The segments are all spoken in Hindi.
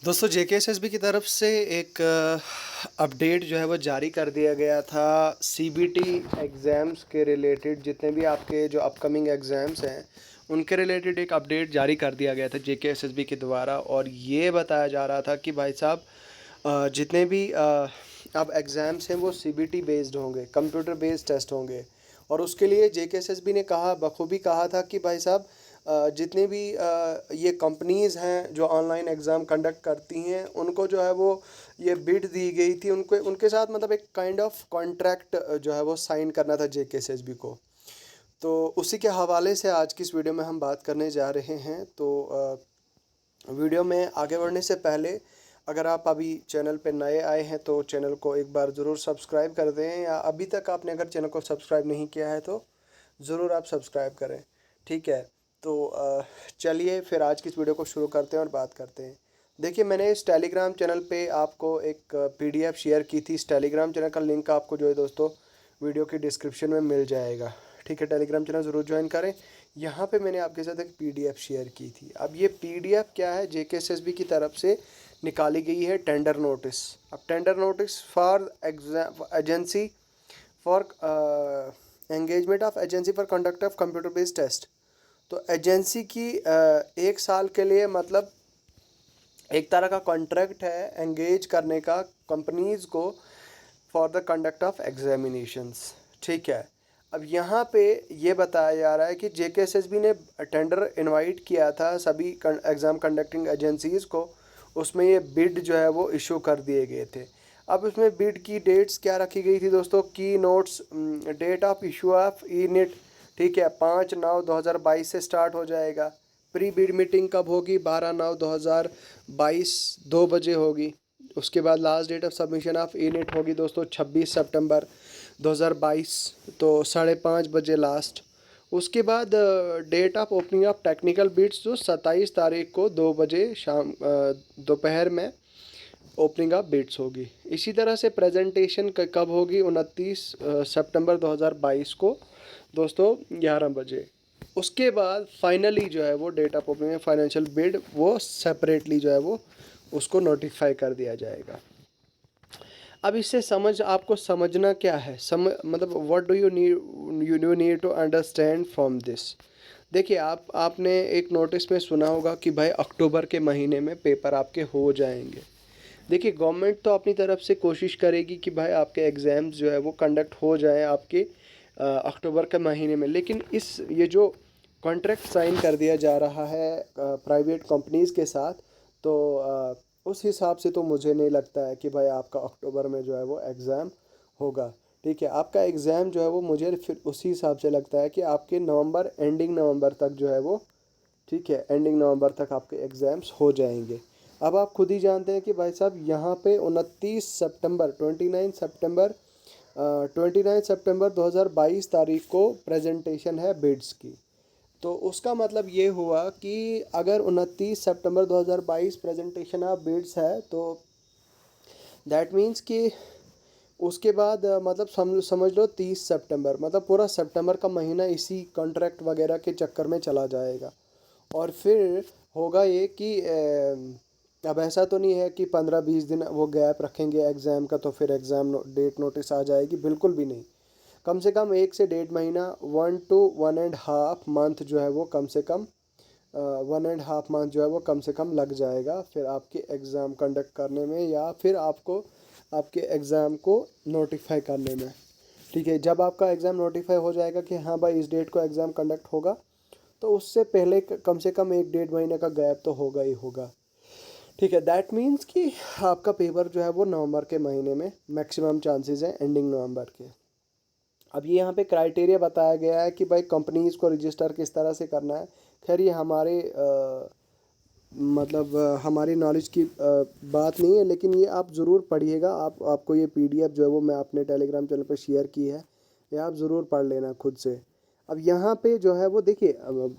दोस्तों जेकेएसएसबी की तरफ से एक अपडेट जो है वो जारी कर दिया गया था सीबीटी एग्ज़ाम्स के रिलेटेड। जितने भी आपके जो अपकमिंग एग्ज़ाम्स हैं उनके रिलेटेड एक अपडेट जारी कर दिया गया था जेकेएसएसबी के द्वारा। और ये बताया जा रहा था कि भाई साहब जितने भी अब एग्ज़ाम्स हैं वो सीबीटी बेस्ड होंगे, कंप्यूटर बेस्ड टेस्ट होंगे। और उसके लिए जेकेएसएसबी ने कहा, बखूबी कहा था कि भाई साहब जितने भी ये कंपनीज़ हैं जो ऑनलाइन एग्ज़ाम कंडक्ट करती हैं उनको जो है वो ये बिड दी गई थी, उनको उनके साथ मतलब एक काइंड ऑफ कॉन्ट्रैक्ट जो है वो साइन करना था जेकेएसएसबी को। तो उसी के हवाले से आज की इस वीडियो में हम बात करने जा रहे हैं। तो वीडियो में आगे बढ़ने से पहले अगर आप अभी चैनल पे नए आए हैं तो चैनल को एक बार ज़रूर सब्सक्राइब कर दें, या अभी तक आपने अगर चैनल को सब्सक्राइब नहीं किया है तो ज़रूर आप सब्सक्राइब करें। ठीक है, तो चलिए फिर आज की इस वीडियो को शुरू करते हैं और बात करते हैं। देखिए, मैंने इस टेलीग्राम चैनल पे आपको एक पीडीएफ शेयर की थी। इस टेलीग्राम चैनल का लिंक आपको जो है दोस्तों वीडियो की डिस्क्रिप्शन में मिल जाएगा। ठीक है, टेलीग्राम चैनल ज़रूर ज्वाइन करें। यहाँ पे मैंने आपके साथ एक पीडीएफ शेयर की थी। अब ये पीडीएफ क्या है, जेकेएसएसबी की तरफ से निकाली गई है टेंडर नोटिस। अब tender notice for exam agency for engagement of agency for conduct of computer based test. तो एजेंसी की एक साल के लिए मतलब एक तरह का कॉन्ट्रैक्ट है एंगेज करने का कंपनीज को for the conduct of examinations. ठीक है, अब यहाँ पे ये बताया जा रहा है कि जेकेएसएसबी ने टेंडर इनवाइट किया था सभी एग्ज़ाम कंडक्टिंग एजेंसीज़ को। उसमें ये बिड जो है वो इशू कर दिए गए थे। अब उसमें बिड की डेट्स क्या रखी गई थी दोस्तों? की notes date of issue of e net, ठीक है, 5/9/2022 से स्टार्ट हो जाएगा। प्री बिड मीटिंग कब होगी? 12/9/2022 2 बजे होगी। उसके बाद last date of submission of e net होगी दोस्तों 26 सितंबर 2022, तो 5:30 बजे लास्ट। उसके बाद date of opening of technical bids जो 27 तारीख को 2 बजे शाम दोपहर में ओपनिंग ऑफ बिड्स होगी। इसी तरह से प्रेजेंटेशन कब होगी? 29 सितंबर 2022 को दोस्तों 11 बजे। उसके बाद फाइनली जो है वो date of opening financial bid वो सेपरेटली जो है वो उसको नोटिफाई कर दिया जाएगा। अब इससे आपको समझना क्या है, मतलब what do you need to understand from this. देखिए, आपने एक नोटिस में सुना होगा कि भाई अक्टूबर के महीने में पेपर आपके हो जाएंगे। देखिए, गवर्नमेंट तो अपनी तरफ से कोशिश करेगी कि भाई आपके एग्ज़ाम्स जो है वो कंडक्ट हो जाए आपके अक्टूबर के महीने में। लेकिन ये जो कॉन्ट्रैक्ट साइन कर दिया जा रहा है प्राइवेट कंपनीज़ के साथ, तो उस हिसाब से तो मुझे नहीं लगता है कि भाई आपका अक्टूबर में जो है वो एग्ज़ाम होगा। ठीक है, आपका एग्ज़ाम जो है वो मुझे फिर उसी हिसाब से लगता है कि आपके एंडिंग नवंबर तक जो है वो, ठीक है, एंडिंग नवंबर तक आपके एग्ज़ाम्स हो जाएंगे। अब आप खुद ही जानते हैं कि भाई साहब यहाँ पे 29 सितंबर 2022 तारीख को प्रेजेंटेशन है बिड्स की। तो उसका मतलब ये हुआ कि अगर 29 सितंबर 2022 प्रेजेंटेशन ऑफ बिड्स है तो दैट मीन्स कि उसके बाद मतलब समझ लो 30 सितंबर, मतलब पूरा सितंबर का महीना इसी कॉन्ट्रैक्ट वगैरह के चक्कर में चला जाएगा। और फिर होगा ये कि अब ऐसा तो नहीं है कि 15-20 दिन वो गैप रखेंगे एग्ज़ाम का तो फिर एग्ज़ाम डेट नोटिस आ जाएगी, बिल्कुल भी नहीं। कम से कम 1 से 1.5 महीना, 1 to 1.5 मंथ जो है वो कम से कम 1.5 मंथ जो है वो कम से कम लग जाएगा फिर आपके एग्ज़ाम कंडक्ट करने में, या फिर आपको आपके एग्ज़ाम को नोटिफाई करने में। ठीक है, जब आपका एग्ज़ाम नोटिफाई हो जाएगा कि हाँ भाई इस डेट को एग्ज़ाम कंडक्ट होगा, तो उससे पहले कम से कम 1-1.5 महीने का गैप तो होगा ही होगा। ठीक है, दैट मीन्स कि आपका पेपर जो है वो नवंबर के महीने में मैक्सिमम चांसेस हैं, एंडिंग नवंबर के। अब ये यहाँ पे क्राइटेरिया बताया गया है कि भाई कंपनीज़ को रजिस्टर किस तरह से करना है। खैर ये मतलब हमारी नॉलेज की बात नहीं है, लेकिन ये आप ज़रूर पढ़िएगा। आपको ये पीडीएफ जो है वो मैं अपने टेलीग्राम चैनल पे शेयर की है, ये आप ज़रूर पढ़ लेना खुद से। अब यहाँ पे जो है वो देखिए, अब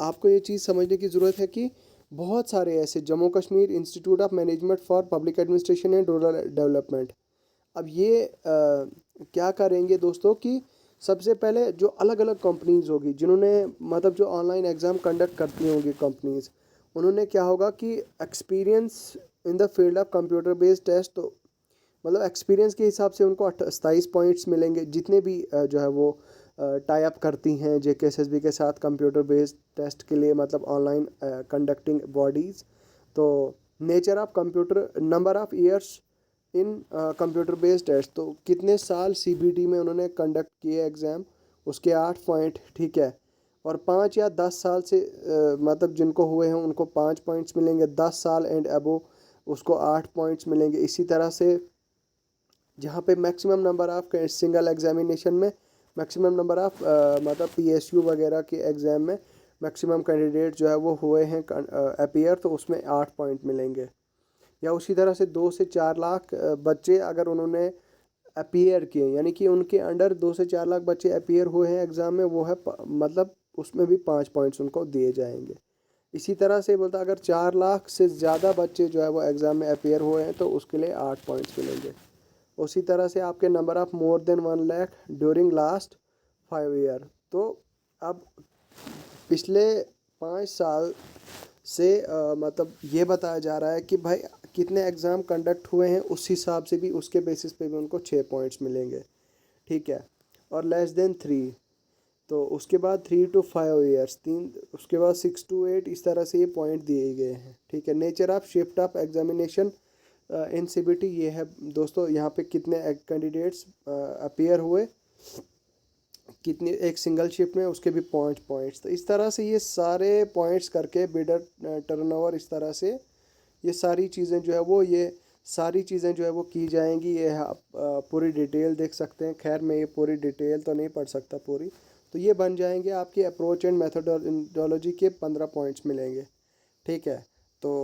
आपको ये चीज़ समझने की ज़रूरत है कि बहुत सारे ऐसे Jammu Kashmir institute of management for public administration and rural development, अब ये क्या करेंगे दोस्तों कि सबसे पहले जो अलग अलग कंपनीज़ होगी जिन्होंने मतलब जो ऑनलाइन एग्ज़ाम कंडक्ट करती होंगी कंपनीज़, उन्होंने क्या होगा कि experience in the field of computer based test, तो मतलब एक्सपीरियंस के हिसाब से उनको 27 पॉइंट्स मिलेंगे। जितने भी जो है वो टाई अप करती हैं JKSSB के साथ कंप्यूटर बेस्ड टेस्ट के लिए, मतलब ऑनलाइन कंडक्टिंग बॉडीज़। तो nature of computer, number of years in computer based test, तो कितने साल CBT में उन्होंने कंडक्ट किए एग्ज़ाम, उसके 8 पॉइंट, ठीक है। और 5 या 10 साल से मतलब जिनको हुए हैं उनको 5 पॉइंट्स मिलेंगे, 10 साल एंड अबो उसको 8 पॉइंट्स मिलेंगे। इसी तरह से जहाँ पे maximum number of single examination में मैक्सिमम नंबर ऑफ मतलब PSU वगैरह के एग्ज़ाम में मैक्सिमम कैंडिडेट जो है वो हुए हैं अपीयर, तो उसमें 8 पॉइंट मिलेंगे। या उसी तरह से 2 से 4 लाख बच्चे अगर उन्होंने अपीयर किए, यानी कि उनके अंडर 2 से 4 लाख बच्चे अपीयर हुए हैं एग्ज़ाम में, वो है मतलब उसमें भी 5 पॉइंट्स उनको दिए जाएंगे। इसी तरह से बोलता अगर 4 लाख से ज़्यादा बच्चे जो है वो एग्ज़ाम में अपीयर हुए हैं तो उसके लिए 8 पॉइंट्स मिलेंगे। उसी तरह से आपके number of more than 1 lakh during last 5 year, तो अब पिछले 5 साल से मतलब ये बताया जा रहा है कि भाई कितने एग्ज़ाम कंडक्ट हुए हैं, उस हिसाब से भी उसके बेसिस पे भी उनको 6 पॉइंट्स मिलेंगे, ठीक है। और लेस देन 3, तो उसके बाद 3 to 5 ईयर्स 3, उसके बाद 6 to 8, इस तरह से ये पॉइंट दिए गए हैं, ठीक है। Nature of shift of examination in CBT ये है दोस्तों, यहाँ पे कितने कैंडिडेट्स अपीयर हुए, कितनी एक सिंगल शिफ्ट में, उसके भी पॉइंट्स। तो इस तरह से ये सारे पॉइंट्स करके बिडर टर्नओवर, इस तरह से ये सारी चीज़ें जो है वो ये सारी चीज़ें जो है वो की जाएंगी। ये आप पूरी डिटेल देख सकते हैं। खैर मैं ये पूरी डिटेल तो नहीं पढ़ सकता पूरी, तो ये बन जाएंगे आपकी अप्रोच एंड मेथोडोलॉजी के 15 पॉइंट्स मिलेंगे, ठीक है। तो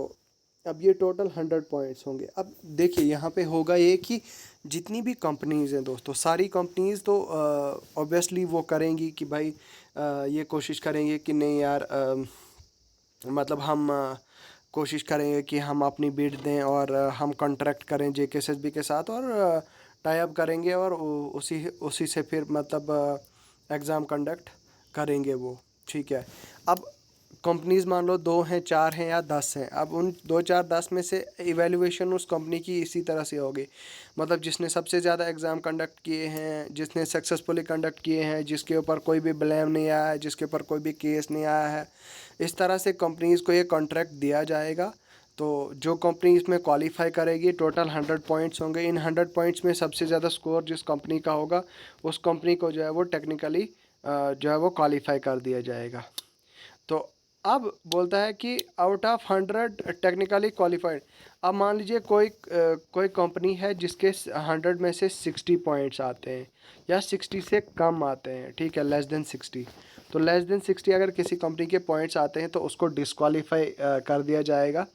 अब ये टोटल 100 पॉइंट्स होंगे। अब देखिए यहाँ पे होगा ये कि जितनी भी कंपनीज़ हैं दोस्तों, सारी कंपनीज़ तो ऑब्वियसली वो करेंगी कि भाई ये कोशिश करेंगे कि नहीं यार, मतलब हम कोशिश करेंगे कि हम अपनी बिड दें और हम कॉन्ट्रैक्ट करें JKSSB के साथ और टाई अप करेंगे और उसी उसी से फिर मतलब एग्ज़ाम कंडक्ट करेंगे वो, ठीक है। अब कंपनीज मान लो 2 हैं, 4 हैं या 10 हैं, अब उन 2 4 10 में से इवैल्यूएशन उस कंपनी की इसी तरह से होगी, मतलब जिसने सबसे ज़्यादा एग्ज़ाम कंडक्ट किए हैं, जिसने सक्सेसफुली कंडक्ट किए हैं, जिसके ऊपर कोई भी ब्लेम नहीं आया है, जिसके ऊपर कोई भी केस नहीं आया है, इस तरह से कंपनीज़ को ये कॉन्ट्रैक्ट दिया जाएगा। तो जो कंपनी इसमें क्वालिफाई करेगी, टोटल 100 पॉइंट्स होंगे। इन 100 पॉइंट्स में सबसे ज़्यादा स्कोर जिस कंपनी का होगा, उस कंपनी को जो है वो टेक्निकली जो है वो क्वालिफाई कर दिया जाएगा। तो अब बोलता है कि आउट ऑफ 100 टेक्निकली क्वालिफाइड, अब मान लीजिए कोई कंपनी है जिसके 100 में से 60 पॉइंट्स आते हैं या 60 से कम आते हैं, ठीक है, लेस देन 60। तो लेस देन 60 अगर किसी कंपनी के पॉइंट्स आते हैं तो उसको डिस्क्वालीफाई कर दिया जाएगा,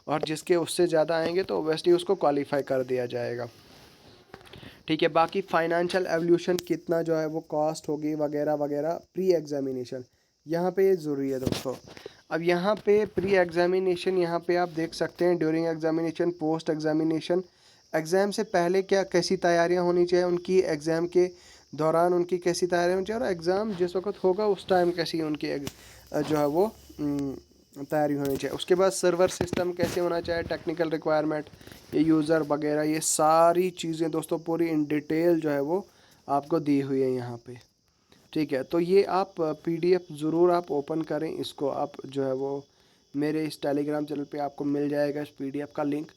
और जिसके उससे ज़्यादा आएंगे तो ओबियसली उसको क्वालिफाई कर दिया जाएगा, ठीक है। बाकी फाइनेंशियल एवल्यूशन कितना जो है वो कॉस्ट होगी वगैरह वगैरह, प्री एग्जामिनेशन यहाँ पे ये ज़रूरी है दोस्तों। अब यहाँ पे प्री एग्जामिनेशन, यहाँ पे आप देख सकते हैं during examination, post examination, exam से पहले क्या कैसी तैयारियाँ होनी चाहिए उनकी, एग्ज़ाम के दौरान उनकी कैसी तैयारियाँ होनी चाहिए, और एग्ज़ाम जिस वक्त होगा उस टाइम कैसी उनकी जो है वो तैयारी होनी चाहिए। उसके बाद सर्वर सिस्टम कैसे होना चाहिए, टेक्निकल रिक्वायरमेंट, ये यूज़र वगैरह, ये सारी चीज़ें दोस्तों पूरी इन डिटेल जो है वो आपको दी हुई है यहाँ पे, ठीक है। तो ये आप PDF ज़रूर आप ओपन करें, इसको आप जो है वो मेरे इस टेलीग्राम चैनल पे आपको मिल जाएगा इस PDF का लिंक।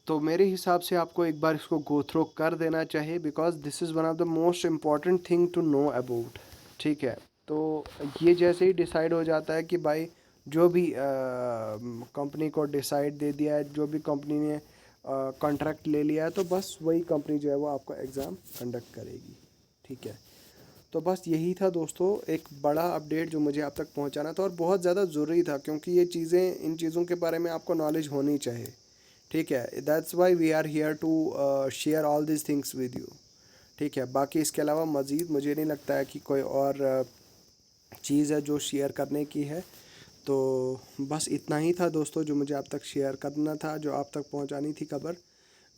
तो मेरे हिसाब से आपको एक बार इसको गो थ्रू कर देना चाहिए, because this is one of the most important thing to know about, ठीक है। तो ये जैसे ही डिसाइड हो जाता है कि भाई जो भी कंपनी को डिसाइड दे दिया है, जो भी कंपनी ने कॉन्ट्रैक्ट ले लिया है, तो बस वही कंपनी जो है वो आपको एग्ज़ाम कंडक्ट करेगी, ठीक है। तो बस यही था दोस्तों, एक बड़ा अपडेट जो मुझे आप तक पहुंचाना था, और बहुत ज़्यादा ज़रूरी था क्योंकि ये चीज़ें, इन चीज़ों के बारे में आपको नॉलेज होनी चाहिए, ठीक है। That's why we are here to share all this things with you, ठीक है। बाकी इसके अलावा मज़ीद मुझे नहीं लगता है कि कोई और चीज़ है जो शेयर करने की है। तो बस इतना ही था दोस्तों जो मुझे आप तक शेयर करना था, जो आप तक पहुंचानी थी खबर।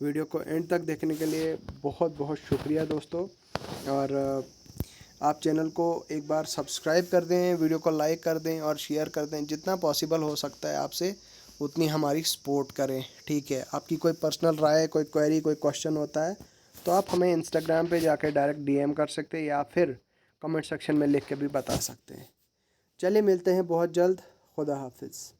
वीडियो को एंड तक देखने के लिए बहुत बहुत शुक्रिया दोस्तों, और आप चैनल को एक बार सब्सक्राइब कर दें, वीडियो को लाइक कर दें और शेयर कर दें, जितना पॉसिबल हो सकता है आपसे उतनी हमारी सपोर्ट करें, ठीक है। आपकी कोई पर्सनल राय, कोई क्वेरी, कोई क्वेश्चन होता है तो आप हमें इंस्टाग्राम पे जाकर डायरेक्ट डीएम कर सकते हैं या फिर कमेंट सेक्शन में लिख के भी बता सकते हैं। चलिए मिलते हैं बहुत जल्द। खुदा हाफिज़।